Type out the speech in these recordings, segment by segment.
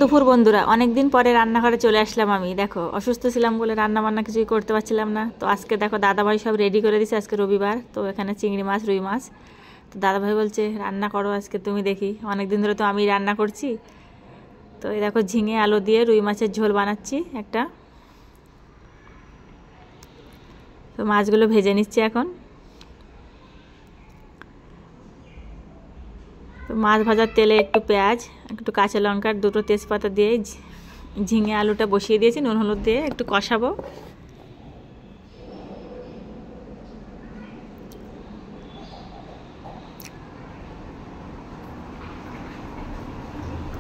দুপুর বন্ধুরা, অনেকদিন পরে রান্নাঘরে চলে আসলাম। আমি দেখো অসুস্থ ছিলাম বলে রান্না বান্না কিছুই করতে পারছিলাম না। তো আজকে দেখো দাদাভাই সব রেডি করে দিছে। আজকে রবিবার, তো এখানে চিংড়ি মাছ, রুই মাছ। তো দাদাভাই বলছে রান্না করো আজকে তুমি। দেখি অনেকদিন ধরে তো আমি রান্না করছি। তো এই দেখো ঝিঙে আলু দিয়ে রুই মাছের ঝোল বানাচ্ছি একটা। তো মাছগুলো ভেজে নিচ্ছি এখন। তো মাছ ভাজার তেলে একটু পেঁয়াজ, একটু কাঁচা লঙ্কার দুটো তেজপাতা দিয়ে ঝিঙে আলুটা বসিয়ে দিয়েছি, নুন হলুদ দিয়ে একটু কষাবো।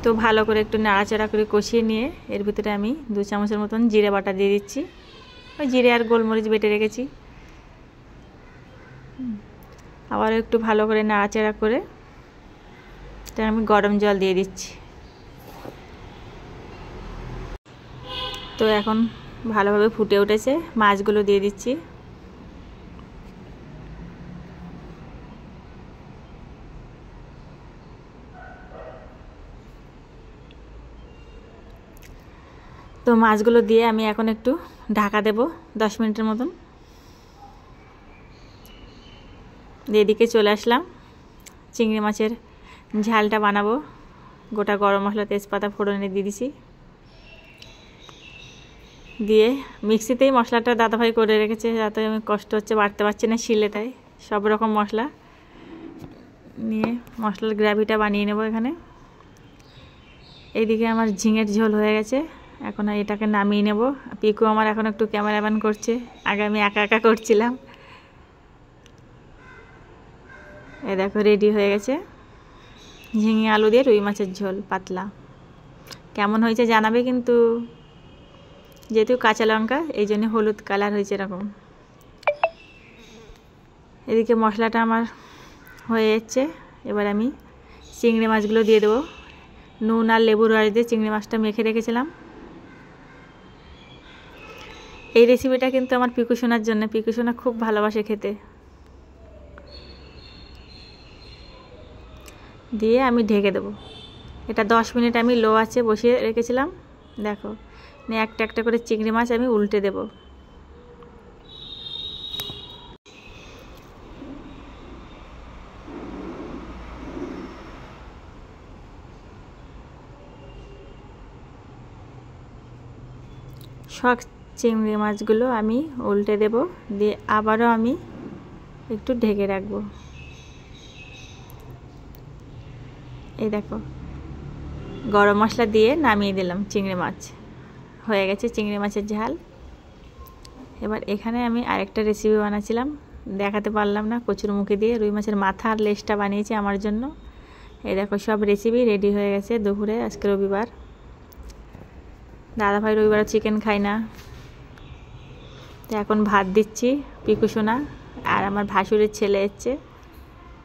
তো ভালো করে একটু নাড়াচাড়া করে কষিয়ে নিয়ে এর ভিতরে আমি 2 চামচের মতন জিরে বাটা দিয়ে দিচ্ছি। ওই জিরে আর গোলমরিচ বেটে রেখেছি। আবার একটু ভালো করে নাড়াচাড়া করে আমি গরম জল দিয়ে দিচ্ছি। তো এখন ভালোভাবে ফুটে উঠেছে, মাছগুলো দিয়ে দিচ্ছি। তো মাছগুলো দিয়ে আমি এখন একটু ঢাকা দেব 10 মিনিটের মতন। এদিকে চলে আসলাম, চিংড়ি মাছের ঝালটা বানাবো। গোটা গরম মশলা তেজপাতা ফোড়নে দিয়ে দিছি। দিয়ে মিক্সিতেই মশলাটা দাদাভাই করে রেখেছে, যাতে আমি কষ্ট হচ্ছে বাড়তে পারছি না শিলে, তাই সব রকম মশলা নিয়ে মশলার গ্রেভিটা বানিয়ে নেব এখানে। এইদিকে আমার ঝিঙের ঝোল হয়ে গেছে, এখন এটাকে নামিয়ে নেব। পিকু আমার এখন একটু ক্যামেরাম্যান করছে, আগে আমি একা একা করছিলাম। এই দেখো রেডি হয়ে গেছে ঝিঙে আলু দিয়ে রুই মাছের ঝোল পাতলা। কেমন হয়েছে জানাবে কিন্তু, যেহেতু কাঁচা লঙ্কা এই জন্য হলুদ কালার হয়েছে এরকম। এদিকে মশলাটা আমার হয়ে যাচ্ছে, এবার আমি চিংড়ি মাছগুলো দিয়ে দেবো। নুন আর লেবুর রস দিয়ে চিংড়ি মাছটা মেখে রেখেছিলাম। এই রেসিপিটা কিন্তু আমার পিকুসোনার জন্য, পিকুসোনা খুব ভালোবাসে খেতে। দিয়ে আমি ঢেকে দেবো। এটা 10 মিনিট আমি লো আঁচে বসিয়ে রেখেছিলাম। দেখো একটা একটা করে চিংড়ি মাছ আমি উল্টে দেব। সব চিংড়ি মাছগুলো আমি উল্টে দেব, দিয়ে আবারও আমি একটু ঢেকে রাখবো। এই দেখো গরম মশলা দিয়ে নামিয়ে দিলাম। চিংড়ি মাছ হয়ে গেছে, চিংড়ি মাছের ঝাল। এবার এখানে আমি আরেকটা রেসিপি বানাচ্ছিলাম, দেখাতে পারলাম না। কচুরমুখী দিয়ে রুই মাছের মাথা আর লেজটা বানিয়েছি আমার জন্য। এই দেখো সব রেসিপি রেডি হয়ে গেছে দুপুরে। আজকে রবিবার, দাদাভাই রবিবার চিকেন খায় না। তো এখন ভাত দিচ্ছি পিকুসোনা আর আমার ভাসুরের ছেলে এসছে,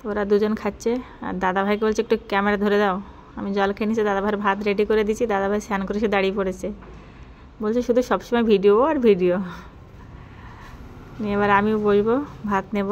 ওরা দুজন খাচ্ছে। আর দাদাভাইকে বলছে একটু ক্যামেরা ধরে দাও। আমি জল খেয়ে নিয়েছি, দাদাভাইয়ের ভাত রেডি করে দিচ্ছি। দাদাভাই স্নান করে এসে দাঁড়িয়ে পড়েছে, বলছে শুধু সবসময় ভিডিও আর ভিডিও। এবার আমিও বসবো, ভাত নেব।